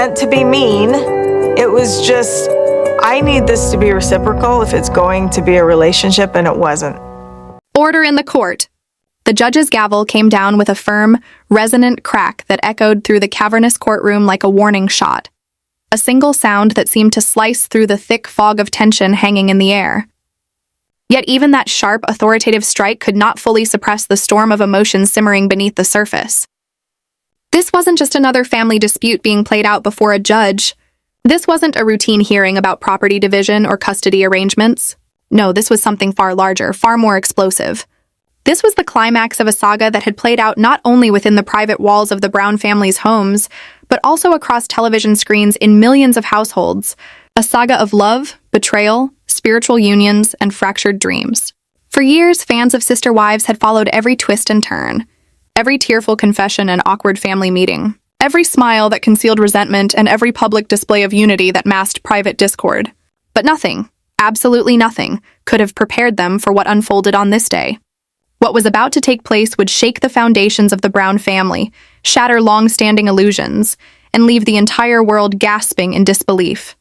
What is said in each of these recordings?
And to be mean, it was just, I need this to be reciprocal if it's going to be a relationship, and it wasn't. Order in the court. The judge's gavel came down with a firm, resonant crack that echoed through the cavernous courtroom like a warning shot. A single sound that seemed to slice through the thick fog of tension hanging in the air. Yet even that sharp, authoritative strike could not fully suppress the storm of emotion simmering beneath the surface. This wasn't just another family dispute being played out before a judge. This wasn't a routine hearing about property division or custody arrangements. No, this was something far larger, far more explosive. This was the climax of a saga that had played out not only within the private walls of the Brown family's homes, but also across television screens in millions of households. A saga of love, betrayal, spiritual unions, and fractured dreams. For years, fans of Sister Wives had followed every twist and turn. Every tearful confession and awkward family meeting. Every smile that concealed resentment and every public display of unity that masked private discord. But nothing, absolutely nothing, could have prepared them for what unfolded on this day. What was about to take place would shake the foundations of the Brown family, shatter long-standing illusions, and leave the entire world gasping in disbelief.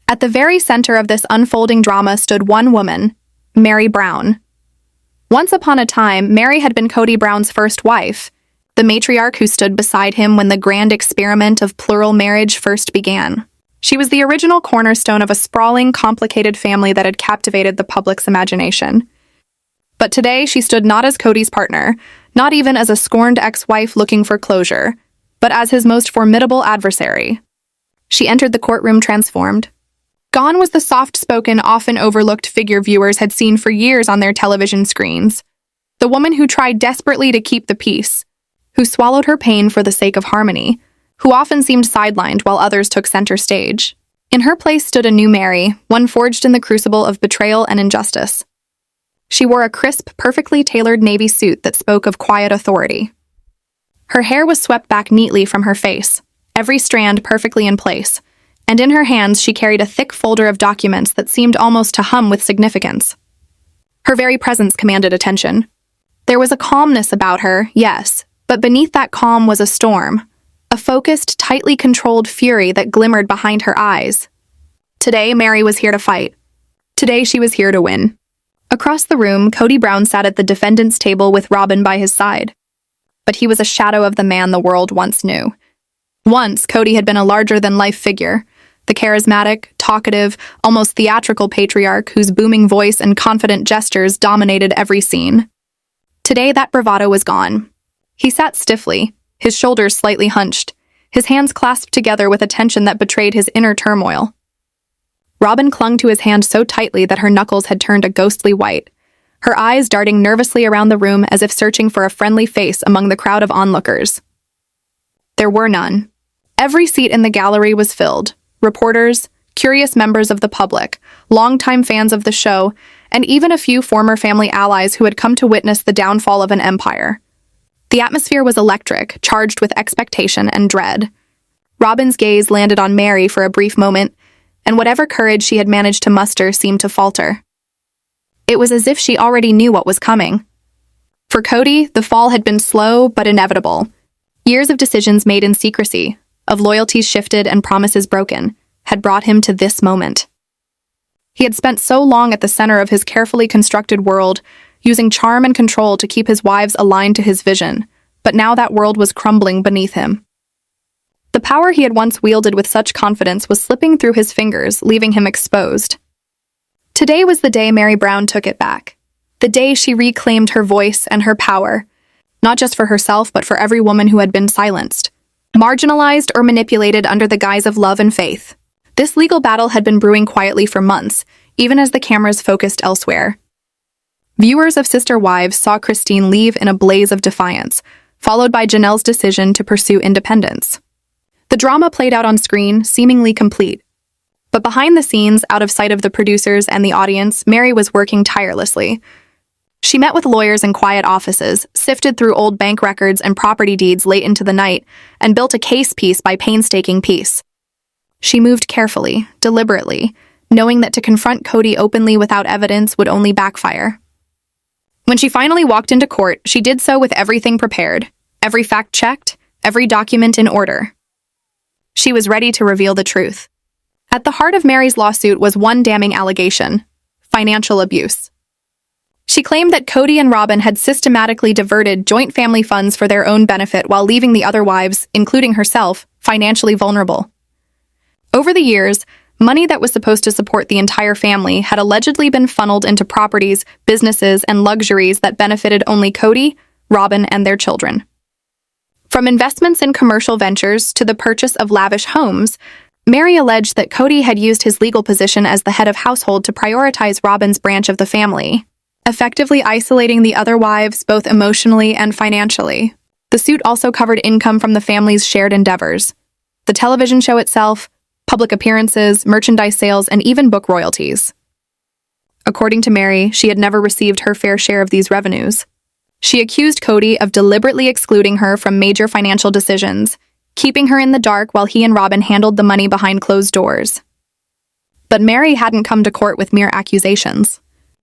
At the very center of this unfolding drama stood one woman, Meri Brown. Once upon a time, Meri had been Kody Brown's first wife, the matriarch who stood beside him when the grand experiment of plural marriage first began. She was the original cornerstone of a sprawling, complicated family that had captivated the public's imagination. But today, she stood not as Kody's partner, not even as a scorned ex-wife looking for closure, but as his most formidable adversary. She entered the courtroom transformed. Gone was the soft-spoken, often overlooked figure viewers had seen for years on their television screens. The woman who tried desperately to keep the peace, who swallowed her pain for the sake of harmony, who often seemed sidelined while others took center stage. In her place stood a new Meri, one forged in the crucible of betrayal and injustice. She wore a crisp, perfectly tailored navy suit that spoke of quiet authority. Her hair was swept back neatly from her face, every strand perfectly in place, and in her hands she carried a thick folder of documents that seemed almost to hum with significance. Her very presence commanded attention. There was a calmness about her, yes, but beneath that calm was a storm, a focused, tightly controlled fury that glimmered behind her eyes. Today, Meri was here to fight. Today, she was here to win. Across the room, Kody Brown sat at the defendant's table with Robyn by his side. But he was a shadow of the man the world once knew. Once, Kody had been a larger-than-life figure, the charismatic, talkative, almost theatrical patriarch whose booming voice and confident gestures dominated every scene. Today, that bravado was gone. He sat stiffly, his shoulders slightly hunched, his hands clasped together with a tension that betrayed his inner turmoil. Robyn clung to his hand so tightly that her knuckles had turned a ghostly white, her eyes darting nervously around the room as if searching for a friendly face among the crowd of onlookers. There were none. Every seat in the gallery was filled. Reporters, curious members of the public, longtime fans of the show, and even a few former family allies who had come to witness the downfall of an empire. The atmosphere was electric, charged with expectation and dread. Robyn's gaze landed on Meri for a brief moment, and whatever courage she had managed to muster seemed to falter. It was as if she already knew what was coming. For Kody, the fall had been slow but inevitable. Years of decisions made in secrecy, of loyalties shifted and promises broken, had brought him to this moment. He had spent so long at the center of his carefully constructed world, using charm and control to keep his wives aligned to his vision, but now that world was crumbling beneath him. The power he had once wielded with such confidence was slipping through his fingers, leaving him exposed. Today was the day Meri Brown took it back. The day she reclaimed her voice and her power, not just for herself but for every woman who had been silenced, marginalized or manipulated under the guise of love and faith. This legal battle had been brewing quietly for months, even as the cameras focused elsewhere. Viewers of Sister Wives saw Christine leave in a blaze of defiance, followed by Janelle's decision to pursue independence. The drama played out on screen, seemingly complete. But behind the scenes, out of sight of the producers and the audience, Meri was working tirelessly. She met with lawyers in quiet offices, sifted through old bank records and property deeds late into the night, and built a case piece by painstaking piece. She moved carefully, deliberately, knowing that to confront Kody openly without evidence would only backfire. When she finally walked into court, she did so with everything prepared, every fact checked, every document in order. She was ready to reveal the truth. At the heart of Meri's lawsuit was one damning allegation: financial abuse. She claimed that Kody and Robyn had systematically diverted joint family funds for their own benefit while leaving the other wives, including herself, financially vulnerable. Over the years, money that was supposed to support the entire family had allegedly been funneled into properties, businesses, and luxuries that benefited only Kody, Robyn, and their children. From investments in commercial ventures to the purchase of lavish homes, Meri alleged that Kody had used his legal position as the head of household to prioritize Robyn's branch of the family, effectively isolating the other wives both emotionally and financially. The suit also covered income from the family's shared endeavors: the television show itself, public appearances, merchandise sales, and even book royalties. According to Meri, she had never received her fair share of these revenues. She accused Kody of deliberately excluding her from major financial decisions, keeping her in the dark while he and Robyn handled the money behind closed doors. But Meri hadn't come to court with mere accusations.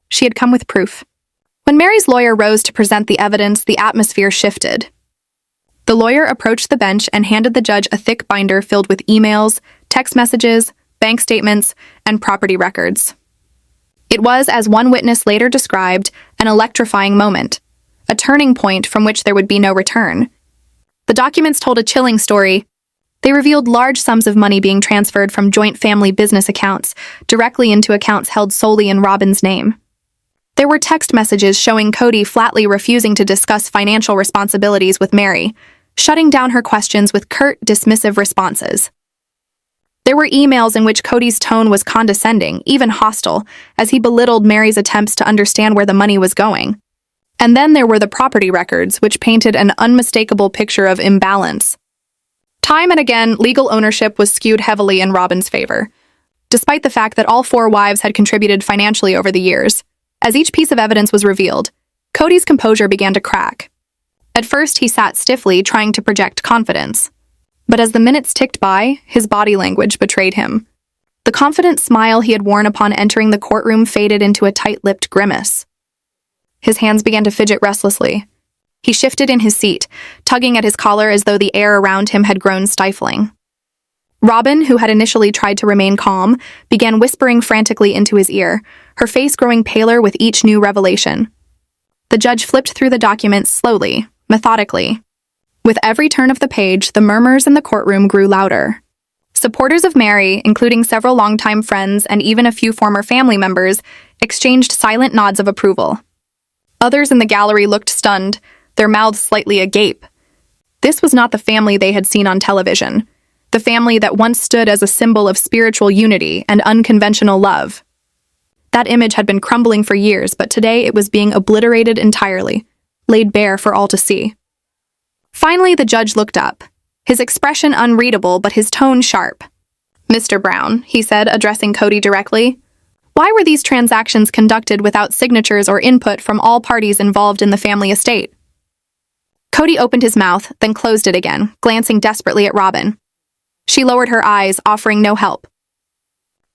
She had come with proof. When Meri's lawyer rose to present the evidence, the atmosphere shifted. The lawyer approached the bench and handed the judge a thick binder filled with emails, text messages, bank statements, and property records. It was, as one witness later described, an electrifying moment, a turning point from which there would be no return. The documents told a chilling story. They revealed large sums of money being transferred from joint family business accounts directly into accounts held solely in Robyn's name. There were text messages showing Kody flatly refusing to discuss financial responsibilities with Meri, shutting down her questions with curt, dismissive responses. There were emails in which Kody's tone was condescending, even hostile, as he belittled Meri's attempts to understand where the money was going. And then there were the property records, which painted an unmistakable picture of imbalance. Time and again, legal ownership was skewed heavily in Robyn's favor, despite the fact that all four wives had contributed financially over the years. As each piece of evidence was revealed, Kody's composure began to crack. At first, he sat stiffly, trying to project confidence. But as the minutes ticked by, his body language betrayed him. The confident smile he had worn upon entering the courtroom faded into a tight-lipped grimace. His hands began to fidget restlessly. He shifted in his seat, tugging at his collar as though the air around him had grown stifling. Robyn, who had initially tried to remain calm, began whispering frantically into his ear, her face growing paler with each new revelation. The judge flipped through the documents slowly, methodically. With every turn of the page, the murmurs in the courtroom grew louder. Supporters of Meri, including several longtime friends and even a few former family members, exchanged silent nods of approval. Others in the gallery looked stunned, their mouths slightly agape. This was not the family they had seen on television, the family that once stood as a symbol of spiritual unity and unconventional love. That image had been crumbling for years, but today it was being obliterated entirely, laid bare for all to see. Finally, the judge looked up, his expression unreadable but his tone sharp. "Mr. Brown," he said, addressing Kody directly, "why were these transactions conducted without signatures or input from all parties involved in the family estate?" Kody opened his mouth, then closed it again, glancing desperately at Robyn. She lowered her eyes, offering no help.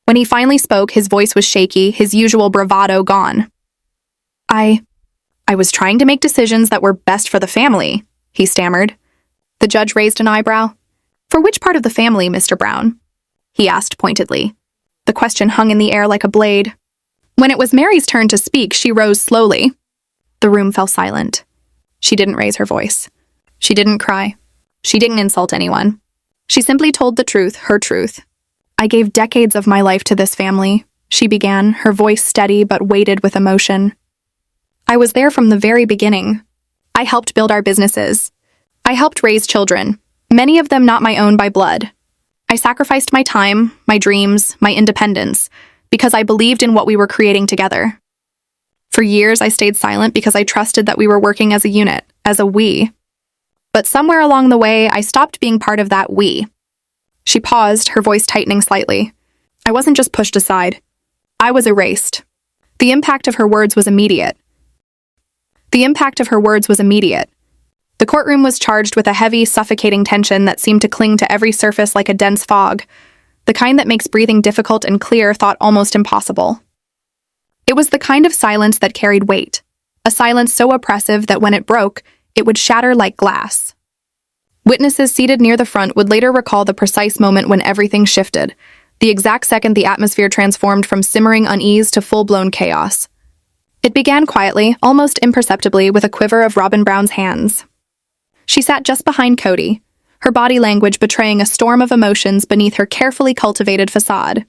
When he finally spoke, his voice was shaky, his usual bravado gone. I was trying to make decisions that were best for the family," he stammered. The judge raised an eyebrow. "For which part of the family, Mr. Brown?" he asked pointedly. The question hung in the air like a blade. When it was Meri's turn to speak, she rose slowly. The room fell silent. She didn't raise her voice. She didn't cry. She didn't insult anyone. She simply told the truth, her truth. "I gave decades of my life to this family," she began, her voice steady but weighted with emotion. "I was there from the very beginning. I helped build our businesses. I helped raise children, many of them not my own by blood. I sacrificed my time, my dreams, my independence, because I believed in what we were creating together. For years, I stayed silent because I trusted that we were working as a unit, as a we. But somewhere along the way, I stopped being part of that we." She paused, her voice tightening slightly. "I wasn't just pushed aside. I was erased." The impact of her words was immediate. The courtroom was charged with a heavy, suffocating tension that seemed to cling to every surface like a dense fog, the kind that makes breathing difficult and clear thought almost impossible. It was the kind of silence that carried weight, a silence so oppressive that when it broke, it would shatter like glass. Witnesses seated near the front would later recall the precise moment when everything shifted, the exact second the atmosphere transformed from simmering unease to full-blown chaos. It began quietly, almost imperceptibly, with a quiver of Robyn Brown's hands. She sat just behind Kody, her body language betraying a storm of emotions beneath her carefully cultivated facade.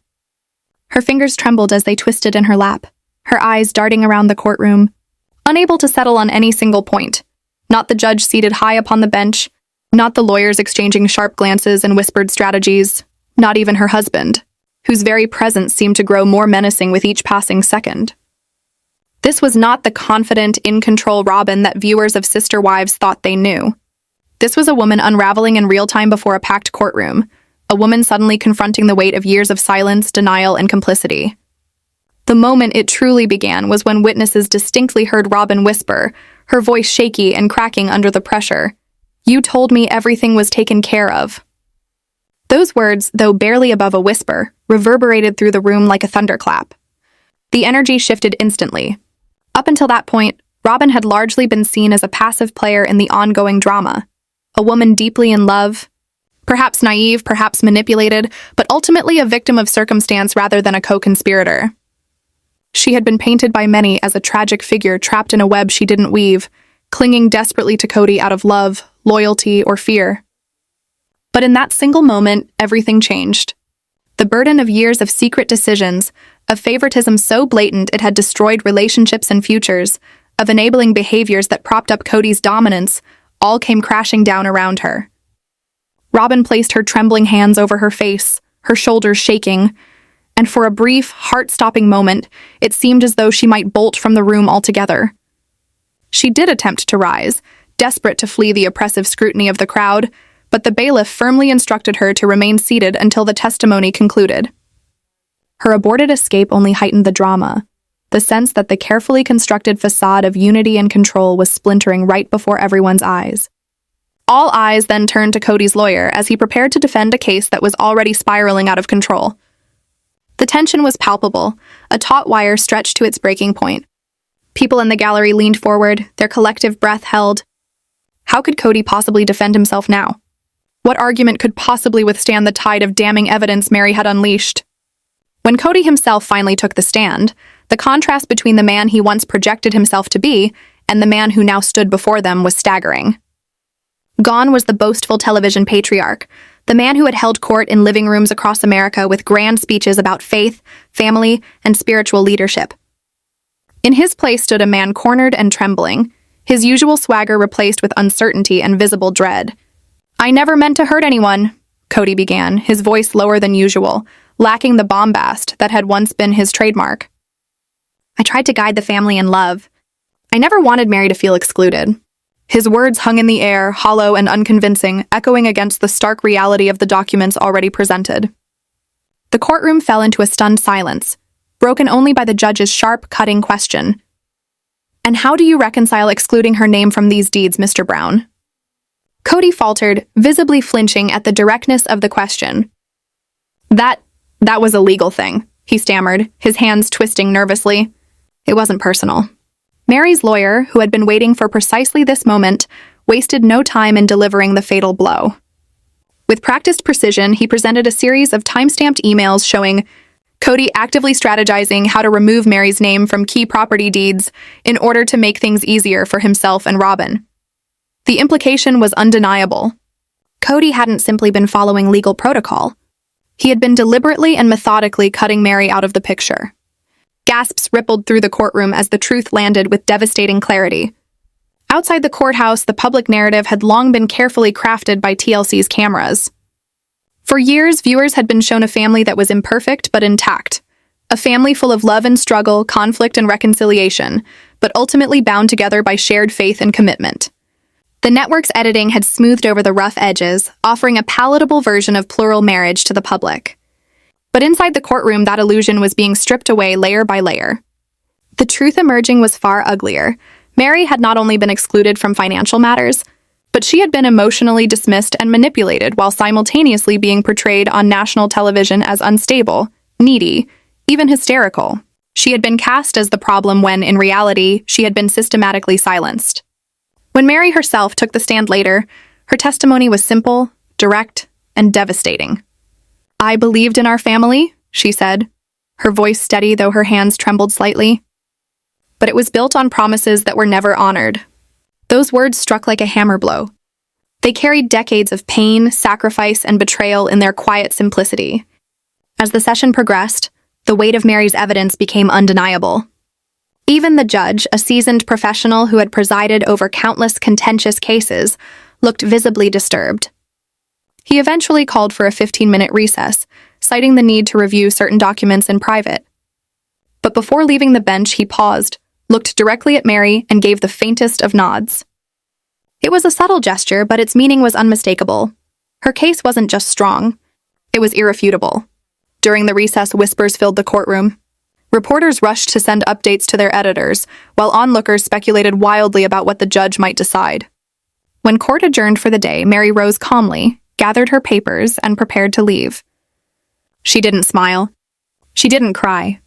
Her fingers trembled as they twisted in her lap, her eyes darting around the courtroom, unable to settle on any single point. Not the judge seated high upon the bench, not the lawyers exchanging sharp glances and whispered strategies, not even her husband, whose very presence seemed to grow more menacing with each passing second. This was not the confident, in-control Robyn that viewers of Sister Wives thought they knew. This was a woman unraveling in real time before a packed courtroom, a woman suddenly confronting the weight of years of silence, denial, and complicity. The moment it truly began was when witnesses distinctly heard Robyn whisper, her voice shaky and cracking under the pressure, "You told me everything was taken care of." Those words, though barely above a whisper, reverberated through the room like a thunderclap. The energy shifted instantly. Up until that point, Robyn had largely been seen as a passive player in the ongoing drama, a woman deeply in love, perhaps naive, perhaps manipulated, but ultimately a victim of circumstance rather than a co-conspirator. She had been painted by many as a tragic figure trapped in a web she didn't weave, clinging desperately to Kody out of love, loyalty, or fear. But in that single moment, everything changed. The burden of years of secret decisions, of favoritism so blatant it had destroyed relationships and futures, of enabling behaviors that propped up Kody's dominance, all came crashing down around her. Robyn placed her trembling hands over her face, her shoulders shaking, and for a brief, heart-stopping moment, it seemed as though she might bolt from the room altogether. She did attempt to rise, desperate to flee the oppressive scrutiny of the crowd, but the bailiff firmly instructed her to remain seated until the testimony concluded. Her aborted escape only heightened the drama, the sense that the carefully constructed facade of unity and control was splintering right before everyone's eyes. All eyes then turned to Kody's lawyer as he prepared to defend a case that was already spiraling out of control. The tension was palpable, a taut wire stretched to its breaking point. People in the gallery leaned forward, their collective breath held. How could Kody possibly defend himself now? What argument could possibly withstand the tide of damning evidence Meri had unleashed? When Kody himself finally took the stand, the contrast between the man he once projected himself to be and the man who now stood before them was staggering. Gone was the boastful television patriarch, the man who had held court in living rooms across America with grand speeches about faith, family, and spiritual leadership. In his place stood a man cornered and trembling, his usual swagger replaced with uncertainty and visible dread. "I never meant to hurt anyone," Kody began, his voice lower than usual, lacking the bombast that had once been his trademark. "I tried to guide the family in love. I never wanted Meri to feel excluded." His words hung in the air, hollow and unconvincing, echoing against the stark reality of the documents already presented. The courtroom fell into a stunned silence, broken only by the judge's sharp, cutting question. "And how do you reconcile excluding her name from these deeds, Mr. Brown?" Kody faltered, visibly flinching at the directness of the question. That was a legal thing," he stammered, his hands twisting nervously. "It wasn't personal." Meri's lawyer, who had been waiting for precisely this moment, wasted no time in delivering the fatal blow. With practiced precision, he presented a series of time-stamped emails showing Kody actively strategizing how to remove Meri's name from key property deeds in order to make things easier for himself and Robyn. The implication was undeniable. Kody hadn't simply been following legal protocol. He had been deliberately and methodically cutting Meri out of the picture. Gasps rippled through the courtroom as the truth landed with devastating clarity. Outside the courthouse, the public narrative had long been carefully crafted by TLC's cameras. For years, viewers had been shown a family that was imperfect but intact. A family full of love and struggle, conflict and reconciliation, but ultimately bound together by shared faith and commitment. The network's editing had smoothed over the rough edges, offering a palatable version of plural marriage to the public. But inside the courtroom, that illusion was being stripped away layer by layer. The truth emerging was far uglier. Meri had not only been excluded from financial matters, but she had been emotionally dismissed and manipulated while simultaneously being portrayed on national television as unstable, needy, even hysterical. She had been cast as the problem when, in reality, she had been systematically silenced. When Meri herself took the stand later, Her testimony was simple, direct, and devastating. "I believed in our family," she said, her voice steady though her hands trembled slightly. "But it was built on promises that were never honored." Those words struck like a hammer blow. They carried decades of pain, sacrifice, and betrayal in their quiet simplicity. As the session progressed, the weight of Meri's evidence became undeniable. Even the judge, a seasoned professional who had presided over countless contentious cases, looked visibly disturbed. He eventually called for a 15-minute recess, citing the need to review certain documents in private. But before leaving the bench, he paused, looked directly at Meri, and gave the faintest of nods. It was a subtle gesture, but its meaning was unmistakable. Her case wasn't just strong, it was irrefutable. During the recess, whispers filled the courtroom. Reporters rushed to send updates to their editors, while onlookers speculated wildly about what the judge might decide. When court adjourned for the day, Meri rose calmly, gathered her papers, and prepared to leave. She didn't smile. She didn't cry.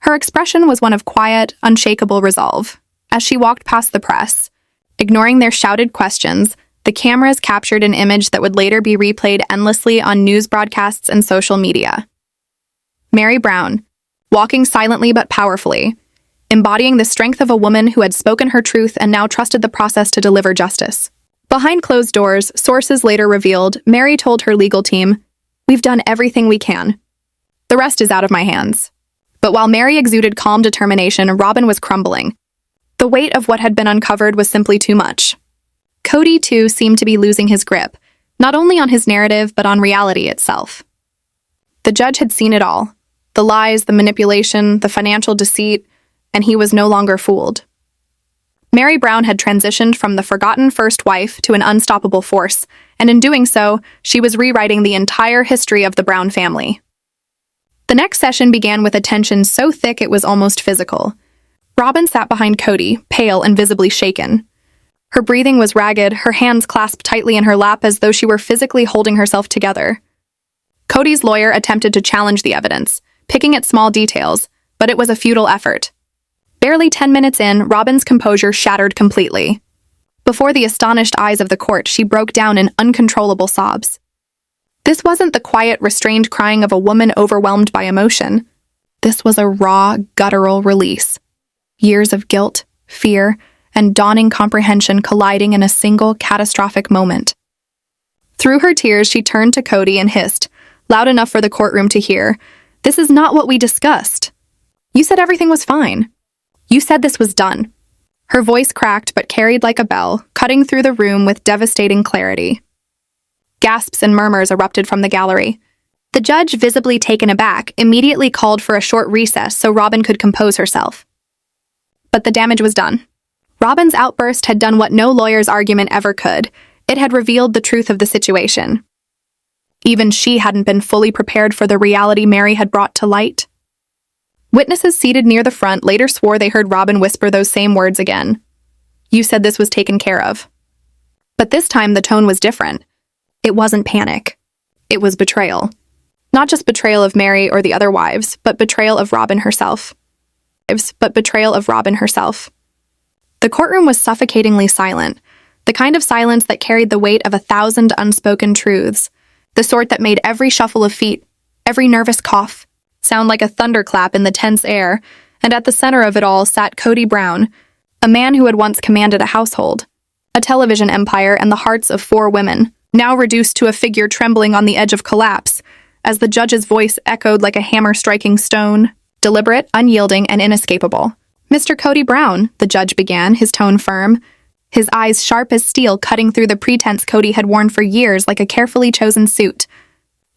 Her expression was one of quiet, unshakable resolve. As she walked past the press, ignoring their shouted questions, the cameras captured an image that would later be replayed endlessly on news broadcasts and social media. Meri Brown, walking silently but powerfully, embodying the strength of a woman who had spoken her truth and now trusted the process to deliver justice. Behind closed doors, sources later revealed, Meri told her legal team, "We've done everything we can. The rest is out of my hands." But while Meri exuded calm determination, Robyn was crumbling. The weight of what had been uncovered was simply too much. Kody, too, seemed to be losing his grip, not only on his narrative, but on reality itself. The judge had seen it all. The lies, the manipulation, the financial deceit, and he was no longer fooled. Meri Brown had transitioned from the forgotten first wife to an unstoppable force, and in doing so, she was rewriting the entire history of the Brown family. The next session began with a tension so thick it was almost physical. Robyn sat behind Kody, pale and visibly shaken. Her breathing was ragged, her hands clasped tightly in her lap as though she were physically holding herself together. Kody's lawyer attempted to challenge the evidence, picking at small details, but it was a futile effort. Barely 10 minutes in, Robyn's composure shattered completely. Before the astonished eyes of the court, she broke down in uncontrollable sobs. This wasn't the quiet, restrained crying of a woman overwhelmed by emotion. This was a raw, guttural release. Years of guilt, fear, and dawning comprehension colliding in a single catastrophic moment. Through her tears, she turned to Kody and hissed, loud enough for the courtroom to hear, "This is not what we discussed. You said everything was fine. You said this was done." Her voice cracked but carried like a bell, cutting through the room with devastating clarity. Gasps and murmurs erupted from the gallery. The judge, visibly taken aback, immediately called for a short recess so Robyn could compose herself. But the damage was done. Robyn's outburst had done what no lawyer's argument ever could. It had revealed the truth of the situation. Even she hadn't been fully prepared for the reality Meri had brought to light. Witnesses seated near the front later swore they heard Robyn whisper those same words again. "You said this was taken care of." But this time the tone was different. It wasn't panic. It was betrayal. Not just betrayal of Meri or the other wives, but betrayal of Robyn herself. The courtroom was suffocatingly silent, the kind of silence that carried the weight of 1,000 unspoken truths, the sort that made every shuffle of feet, every nervous cough, sound like a thunderclap in the tense air, and at the center of it all sat Kody Brown, a man who had once commanded a household, a television empire, and the hearts of 4 women, now reduced to a figure trembling on the edge of collapse, as the judge's voice echoed like a hammer striking stone, deliberate, unyielding, and inescapable. "Mr. Kody Brown," the judge began, his tone firm, his eyes sharp as steel cutting through the pretense Kody had worn for years like a carefully chosen suit.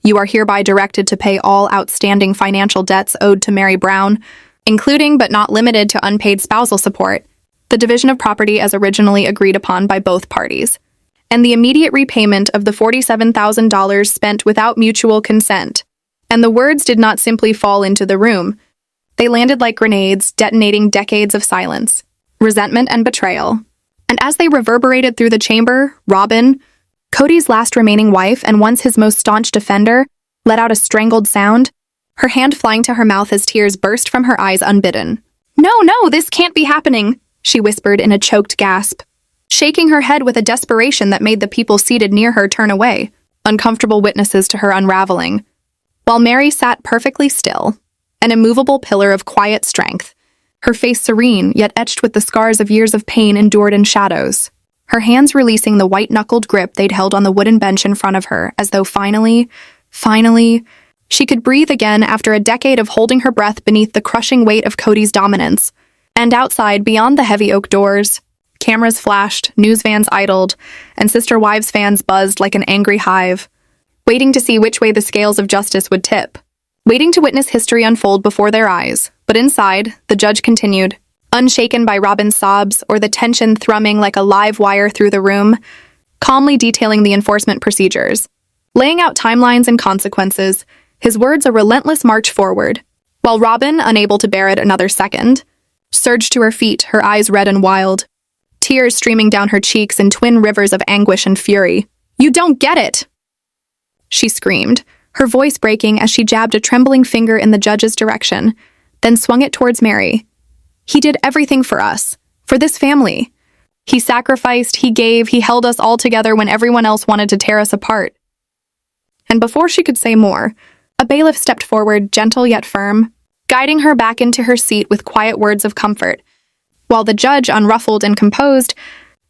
"You are hereby directed to pay all outstanding financial debts owed to Meri Brown, including but not limited to unpaid spousal support, the division of property as originally agreed upon by both parties, and the immediate repayment of the $47,000 spent without mutual consent." And the words did not simply fall into the room. They landed like grenades, detonating decades of silence, resentment, and betrayal. And as they reverberated through the chamber, Robyn, Kody's last remaining wife and once his most staunch defender, let out a strangled sound, her hand flying to her mouth as tears burst from her eyes unbidden. No, this can't be happening," she whispered in a choked gasp. shaking her head with a desperation that made the people seated near her turn away, uncomfortable witnesses to her unraveling, while Meri sat perfectly still, an immovable pillar of quiet strength, her face serene yet etched with the scars of years of pain endured in shadows, her hands releasing the white-knuckled grip they'd held on the wooden bench in front of her, as though finally, she could breathe again after a decade of holding her breath beneath the crushing weight of Kody's dominance. And outside, beyond the heavy oak doors, cameras flashed, news vans idled, and Sister Wives fans buzzed like an angry hive, waiting to see which way the scales of justice would tip, waiting to witness history unfold before their eyes. But inside, the judge continued, unshaken by Robyn's sobs or the tension thrumming like a live wire through the room, calmly detailing the enforcement procedures, laying out timelines and consequences, his words a relentless march forward, while Robyn, unable to bear it another second, surged to her feet, her eyes red and wild, tears streaming down her cheeks in twin rivers of anguish and fury. "You don't get it!" she screamed, her voice breaking as she jabbed a trembling finger in the judge's direction, then swung it towards Meri. "He did everything for us, for this family. He sacrificed, he gave, he held us all together when everyone else wanted to tear us apart." And before she could say more, a bailiff stepped forward, gentle yet firm, guiding her back into her seat with quiet words of comfort, while the judge, unruffled and composed,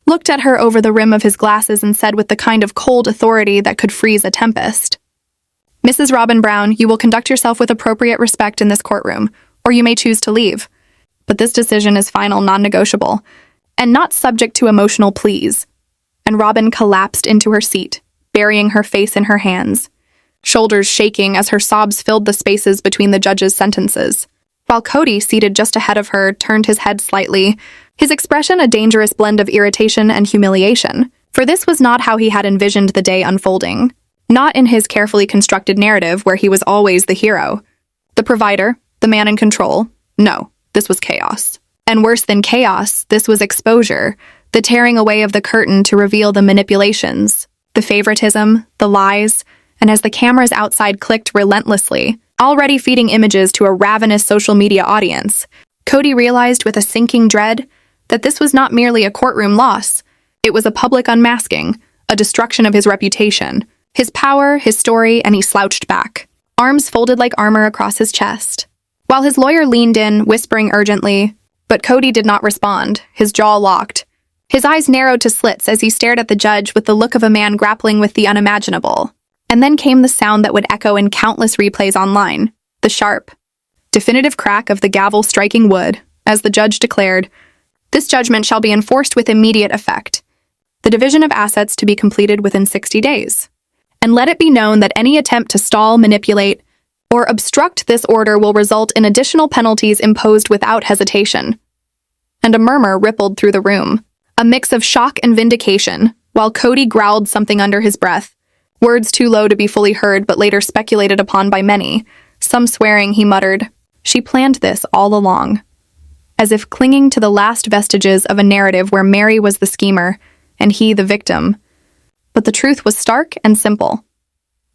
looked at her over the rim of his glasses and said with the kind of cold authority that could freeze a tempest, "Mrs. Robyn Brown, you will conduct yourself with appropriate respect in this courtroom, or you may choose to leave. But this decision is final, non-negotiable, and not subject to emotional pleas." And Robyn collapsed into her seat, burying her face in her hands, shoulders shaking as her sobs filled the spaces between the judge's sentences, while Kody, seated just ahead of her, turned his head slightly, his expression a dangerous blend of irritation and humiliation, for this was not how he had envisioned the day unfolding, not in his carefully constructed narrative where he was always the hero, the provider, the man in control. No, this was chaos. And worse than chaos, this was exposure, the tearing away of the curtain to reveal the manipulations, the favoritism, the lies, and as the cameras outside clicked relentlessly, already feeding images to a ravenous social media audience, Kody realized with a sinking dread that this was not merely a courtroom loss. It was a public unmasking, a destruction of his reputation, his power, his story, and he slouched back, arms folded like armor across his chest, while his lawyer leaned in, whispering urgently, but Kody did not respond, his jaw locked. His eyes narrowed to slits as he stared at the judge with the look of a man grappling with the unimaginable. And then came the sound that would echo in countless replays online, the sharp, definitive crack of the gavel striking wood, as the judge declared, "This judgment shall be enforced with immediate effect. The division of assets to be completed within 60 days. And let it be known that any attempt to stall, manipulate, or obstruct this order will result in additional penalties imposed without hesitation." And a murmur rippled through the room, a mix of shock and vindication, while Kody growled something under his breath, words too low to be fully heard but later speculated upon by many, some swearing he muttered, "She planned this all along," as if clinging to the last vestiges of a narrative where Meri was the schemer and he the victim. But the truth was stark and simple.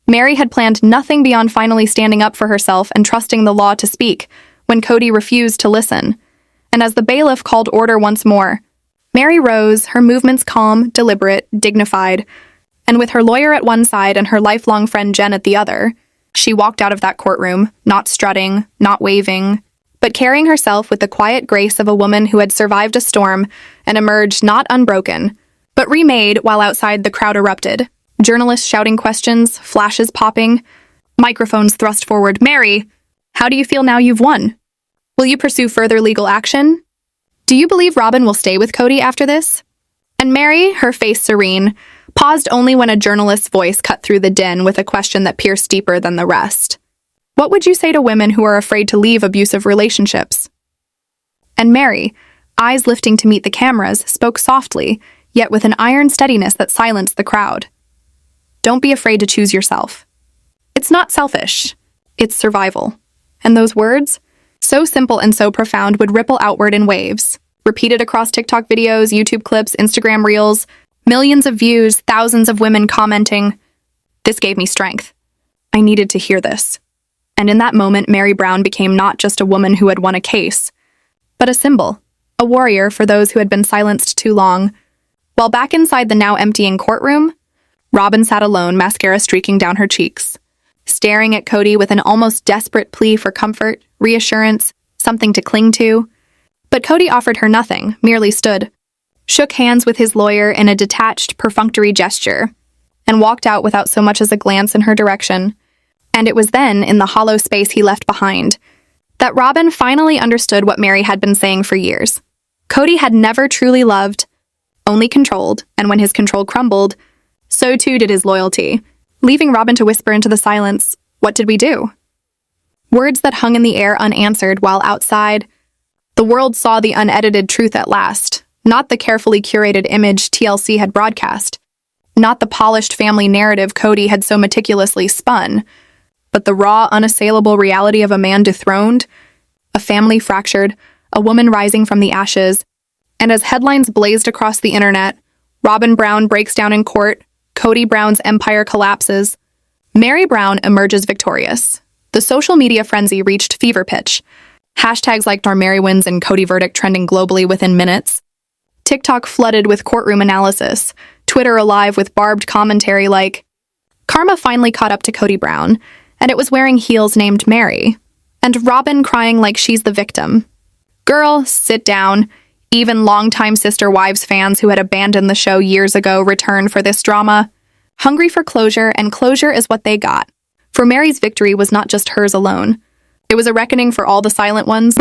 Meri had planned nothing beyond finally standing up for herself and trusting the law to speak when Kody refused to listen. And as the bailiff called order once more, Meri rose, her movements calm, deliberate, dignified, and with her lawyer at one side and her lifelong friend Jen at the other, she walked out of that courtroom, not strutting, not waving, but carrying herself with the quiet grace of a woman who had survived a storm and emerged not unbroken, but remade while outside the crowd erupted. Journalists shouting questions, flashes popping, microphones thrust forward. "Meri, how do you feel now you've won? Will you pursue further legal action? Do you believe Robyn will stay with Kody after this?" And Meri, her face serene, paused only when a journalist's voice cut through the din with a question that pierced deeper than the rest. "What would you say to women who are afraid to leave abusive relationships?" And Meri, eyes lifting to meet the cameras, spoke softly, yet with an iron steadiness that silenced the crowd. "Don't be afraid to choose yourself. It's not selfish, it's survival." And those words, so simple and so profound, would ripple outward in waves, repeated across TikTok videos, YouTube clips, Instagram reels, millions of views, thousands of women commenting. This gave me strength. I needed to hear this. And in that moment, Meri Brown became not just a woman who had won a case, but a symbol, a warrior for those who had been silenced too long, While back inside the now emptying courtroom, Robyn sat alone, mascara streaking down her cheeks, staring at Kody with an almost desperate plea for comfort, reassurance, something to cling to. But Kody offered her nothing, merely stood, shook hands with his lawyer in a detached, perfunctory gesture, and walked out without so much as a glance in her direction. And it was then, in the hollow space he left behind, that Robyn finally understood what Meri had been saying for years. Kody had never truly loved, only controlled, and when his control crumbled, so too did his loyalty, leaving Robyn to whisper into the silence, "What did we do?" Words that hung in the air unanswered while outside, the world saw the unedited truth at last, not the carefully curated image TLC had broadcast, not the polished family narrative Kody had so meticulously spun, but the raw, unassailable reality of a man dethroned, a family fractured, a woman rising from the ashes. And as headlines blazed across the internet, Robyn Brown breaks down in court, Kody Brown's empire collapses, Meri Brown emerges victorious. The social media frenzy reached fever pitch. Hashtags like Meri wins and Kody verdict trending globally within minutes. TikTok flooded with courtroom analysis, Twitter alive with barbed commentary like, "Karma finally caught up to Kody Brown, and it was wearing heels named Meri," and Robyn crying like she's the victim. Girl, sit down. Even longtime Sister Wives fans who had abandoned the show years ago returned for this drama, hungry for closure, and closure is what they got. For Meri's victory was not just hers alone. It was a reckoning for all the silent ones.